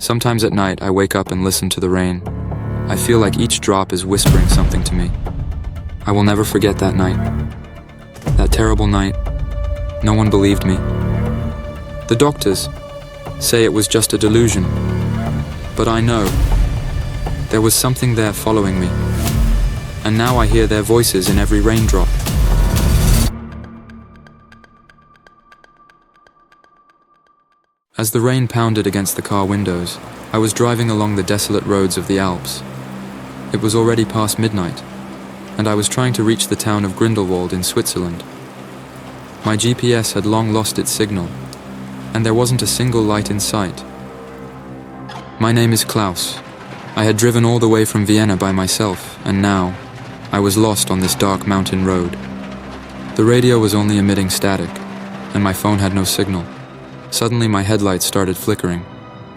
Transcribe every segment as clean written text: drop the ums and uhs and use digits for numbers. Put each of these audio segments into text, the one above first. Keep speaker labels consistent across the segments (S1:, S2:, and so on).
S1: Sometimes at night, I wake up and listen to the rain. I feel like each drop is whispering something to me. I will never forget that night. That terrible night. No one believed me. The doctors say it was just a delusion. But I know there was something there following me. And now I hear their voices in every raindrop. As the rain pounded against the car windows, I was driving along the desolate roads of the Alps. It was already past midnight, and I was trying to reach the town of Grindelwald in Switzerland. My GPS had long lost its signal, and there wasn't a single light in sight. My name is Klaus. I had driven all the way from Vienna by myself, and now I was lost on this dark mountain road. The radio was only emitting static, and my phone had no signal. Suddenly my headlights started flickering,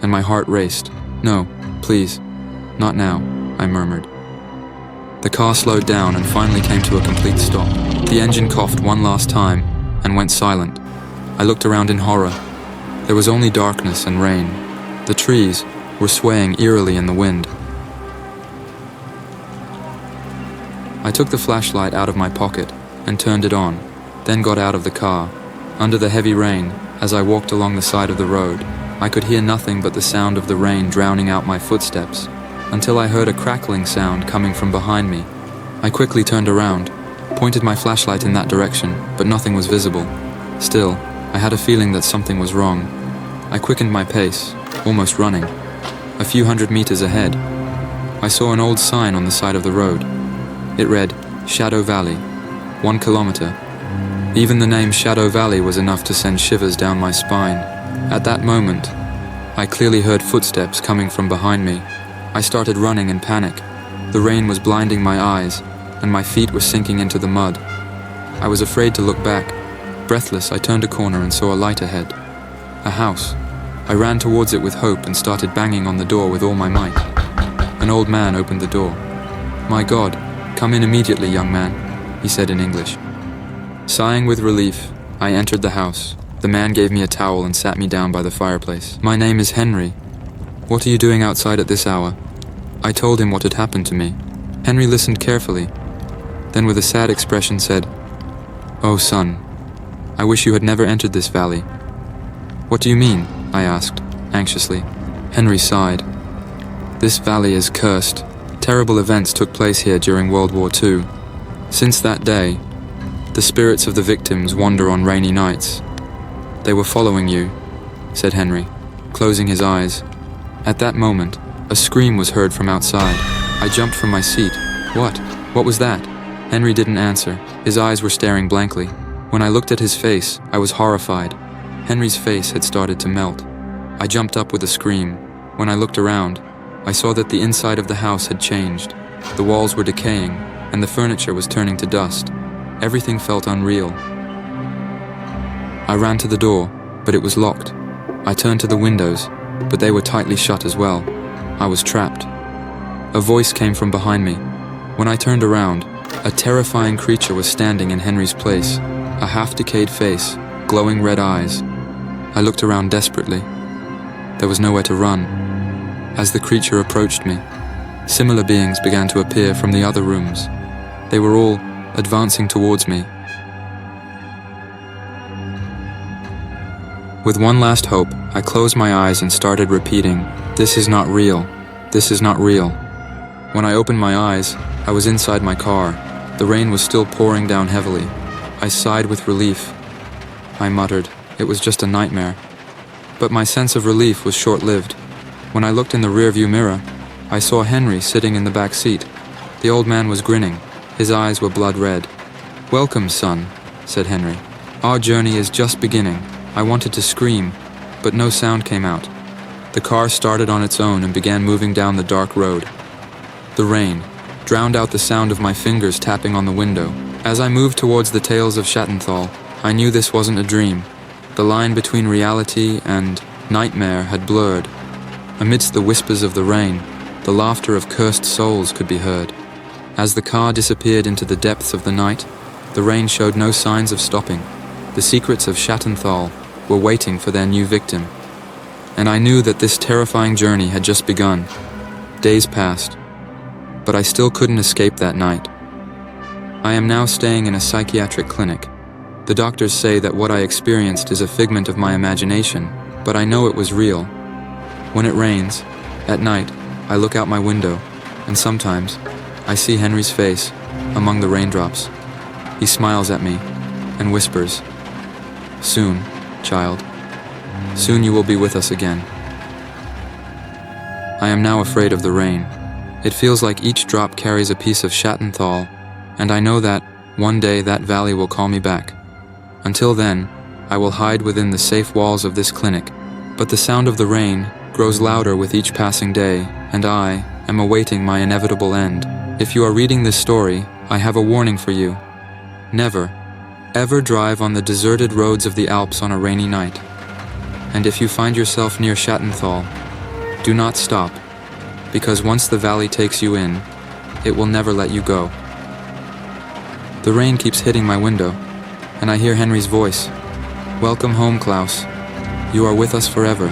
S1: and my heart raced. "No, please, not now," I murmured. The car slowed down and finally came to a complete stop. The engine coughed one last time and went silent. I looked around in horror. There was only darkness and rain. The trees were swaying eerily in the wind. I took the flashlight out of my pocket and turned it on, then got out of the car. Under the heavy rain, as I walked along the side of the road, I could hear nothing but the sound of the rain drowning out my footsteps, until I heard a crackling sound coming from behind me. I quickly turned around, pointed my flashlight in that direction, but nothing was visible. Still, I had a feeling that something was wrong. I quickened my pace, almost running. A few hundred meters ahead, I saw an old sign on the side of the road. It read, "Shadow Valley, 1 kilometer." Even the name Shadow Valley was enough to send shivers down my spine. At that moment, I clearly heard footsteps coming from behind me. I started running in panic. The rain was blinding my eyes, and my feet were sinking into the mud. I was afraid to look back. Breathless, I turned a corner and saw a light ahead. A house. I ran towards it with hope and started banging on the door with all my might. An old man opened the door. "My God, come in immediately, young man," he said in English. Sighing with relief, I entered the house. The man gave me a towel and sat me down by the fireplace. "My name is Henry. What are you doing outside at this hour?" I told him what had happened to me. Henry listened carefully, then with a sad expression said, "Oh, son, I wish you had never entered this valley." "What do you mean?" I asked, anxiously. Henry sighed. "This valley is cursed. Terrible events took place here during World War II. Since that day, the spirits of the victims wander on rainy nights. They were following you," said Henry, closing his eyes. At that moment, a scream was heard from outside. I jumped from my seat. "What? What was that?" Henry didn't answer. His eyes were staring blankly. When I looked at his face, I was horrified. Henry's face had started to melt. I jumped up with a scream. When I looked around, I saw that the inside of the house had changed. The walls were decaying, and the furniture was turning to dust. Everything felt unreal. I ran to the door, but it was locked. I turned to the windows, but they were tightly shut as well. I was trapped. A voice came from behind me. When I turned around, a terrifying creature was standing in Henry's place, a half-decayed face, glowing red eyes. I looked around desperately. There was nowhere to run. As the creature approached me, similar beings began to appear from the other rooms. They were all advancing towards me. With one last hope, I closed my eyes and started repeating, "This is not real. This is not real." When I opened my eyes, I was inside my car. The rain was still pouring down heavily. I sighed with relief. I muttered, it was just a nightmare. But my sense of relief was short-lived. When I looked in the rearview mirror, I saw Henry sitting in the back seat. The old man was grinning. His eyes were blood red. "Welcome, son," said Henry. "Our journey is just beginning." I wanted to scream, but no sound came out. The car started on its own and began moving down the dark road. The rain drowned out the sound of my fingers tapping on the window. As I moved towards the tales of Schatten Tal, I knew this wasn't a dream. The line between reality and nightmare had blurred. Amidst the whispers of the rain, the laughter of cursed souls could be heard. As the car disappeared into the depths of the night, the rain showed no signs of stopping. The secrets of Schatten Tal were waiting for their new victim. and I knew that this terrifying journey had just begun. Days passed, but I still couldn't escape that night. I am now staying in a psychiatric clinic. The doctors say that what I experienced is a figment of my imagination, but I know it was real. When it rains, at night, I look out my window, and sometimes I see Henry's face among the raindrops. He smiles at me and whispers, "Soon, child. Soon you will be with us again." I am now afraid of the rain. It feels like each drop carries a piece of Schatten Tal, and I know that one day that valley will call me back. Until then, I will hide within the safe walls of this clinic, but the sound of the rain grows louder with each passing day, and I am awaiting my inevitable end. If you are reading this story, I have a warning for you. Never, ever drive on the deserted roads of the Alps on a rainy night. And if you find yourself near Schatten Tal, do not stop, because once the valley takes you in, it will never let you go. The rain keeps hitting my window, and I hear Henry's voice. "Welcome home, Klaus. You are with us forever."